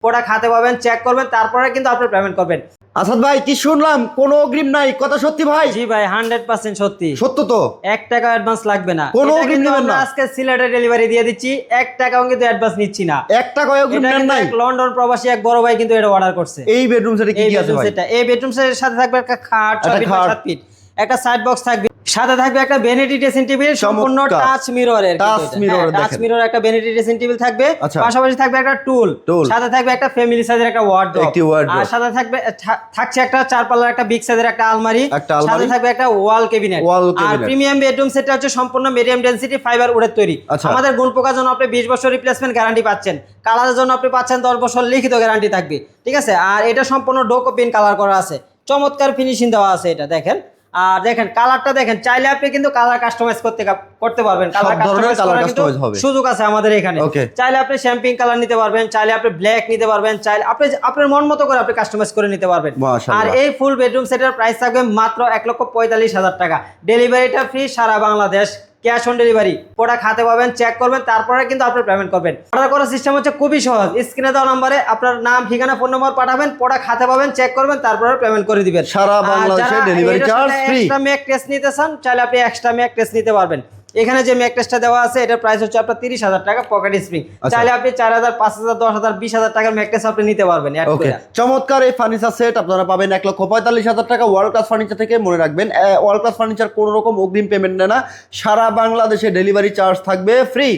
Product হাতে পাবেন, check করবেন, তারপরে কিন্তু আপনি পেমেন্ট করবেন। আসাদ ভাই কি শুনলাম, কোনো অগ্রিম নাই, কথা সত্যি ভাই? জি ভাই, 100% সত্যি। সত্য তো? 1 টাকা অ্যাডভান্স লাগবে না, কোনো এটা অগ্রিম কিন্তু নেবেন আমরা না? আজকে সিলেটে ডেলিভারি দিয়ে দিচ্ছি, 1 টাকাও কিন্তু অ্যাডভান্স নিচ্ছি না। 1 টাকা অগ্রিম এটা নেন কিন্তু নাই? এক লন্ডন প্রবাসী এক বড় ভাই কিন্তু এটা অর্ডার করছে। এই বেডরুম সেটে কি এই কি আছে বেডরুম ভাই? সেটটা, এই বেডরুম সেটের সাথে থাকবে একটা খাট 6 একটা ফিট খাট। 7 ফিট, একটা সাইড বক্স থাকবে, সাথে থাকবে একটা ভ্যানিটি ড্রেসিং টেবিল সম্পূর্ণ চমৎকার। টাচ মিররের, টাচ মিররের টাচ দেখেন। মিরর একটা ভ্যানিটি ড্রেসিং টেবিল থাকবে, আচ্ছা। পাশাপাশি থাকবে একটা টুল, টুল। সাথে থাকবে একটা ফ্যামিলি সাইজের একটা ওয়ার্ডরোব, একটি wardrobe। আর সাথে থাকবে থাকছে একটা 4 পাল্লার একটা বিগ সাইজের একটা আলমারি, একটা আলমারি। সাথে থাকবে একটা ওয়াল ক্যাবিনেট। Wall আর cabinet। প্রিমিয়াম বেডরুম সেটটা হচ্ছে সম্পূর্ণ মিডিয়াম ডেনসিটি ফাইবার উডের তৈরি। আচ্ছা। আমাদের গুণ পোকার জন্য আপনি 20 বছর রিপ্লেসমেন্ট গ্যারান্টি পাচ্ছেন, কালারের জন্য আপনি পাচ্ছেন 10 বছর লিখিত গ্যারান্টি থাকবে, ঠিক আছে। আর এটা সম্পূর্ণ ডোকো পিন কালার করা আছে, চমৎকার ফিনিশিং দেওয়া আছে এটা দেখেন। আর দেখেন কালারটা দেখেন, চাইলে আপনি কিন্তু কালার কাস্টমাইজ করতে পারবেন, কালার সব ধরনের কাস্টমাইজ কালার করার কিন্তু কাস্টমাইজ হবে। সুযোগ আছে আমাদের এখানে। Okay। চাইলে আপনি শ্যাম্পিং কালার নিতে পারবেন, চাইলে আপনি ব্ল্যাক নিতে পারবেন, চাইলে আপনি আপনার মন মতো করে আপনি কাস্টমাইজ করে নিতে পারবেন। মাশাআল্লাহ। আর এই ফুল বেডরুম সেটের প্রাইস থাকবে মাত্র 1,45,000 টাকা, ডেলিভারিটা ফ্রি সারা Bangladesh, cash on delivery. Product হাতে পাবেন, চেক করবেন, তারপরে কিন্তু আপনি পেমেন্ট করবেন। অর্ডার করার সিস্টেম হচ্ছে খুবই সহজ, স্ক্রিনে দেওয়া নম্বরে আপনার নাম, ঠিকানা, ফোন নম্বর পাঠাবেন, প্রোডাক্ট হাতে পাবেন, চেক করবেন, তারপরে পেমেন্ট করে দিবেন। সারা বাংলাদেশে delivery charge free। Extra Mac test নিতে চান, চাইলে আপনি এক্সট্রা ম্যাক টেস্ট নিতে পারবেন। এখানে যে ম্যাক টেস্টটা দেওয়া আছে এটার প্রাইস হচ্ছে আপনার 30,000 টাকা পকেট স্প্রিং, আচ্ছা। চাইলে আপনি 4,000, 5,000, 10,000, 20,000 টাকার ম্যাক টেস্ট আপনি নিতে পারবেন অ্যাড ওকে, করে। চমৎকার এই ফার্নিচার সেট আপনারা পাবেন 1,45,000 টাকা ওয়ার্ল্ড ক্লাস ফার্নিচার থেকে। মনে রাখবেন ওয়ার্ল্ড ক্লাস ফার্নিচার কোনো রকম অগ্রিম পেমেন্ট নেয় না, সারা বাংলাদেশে ডেলিভারি চার্জ থাকবে ফ্রি।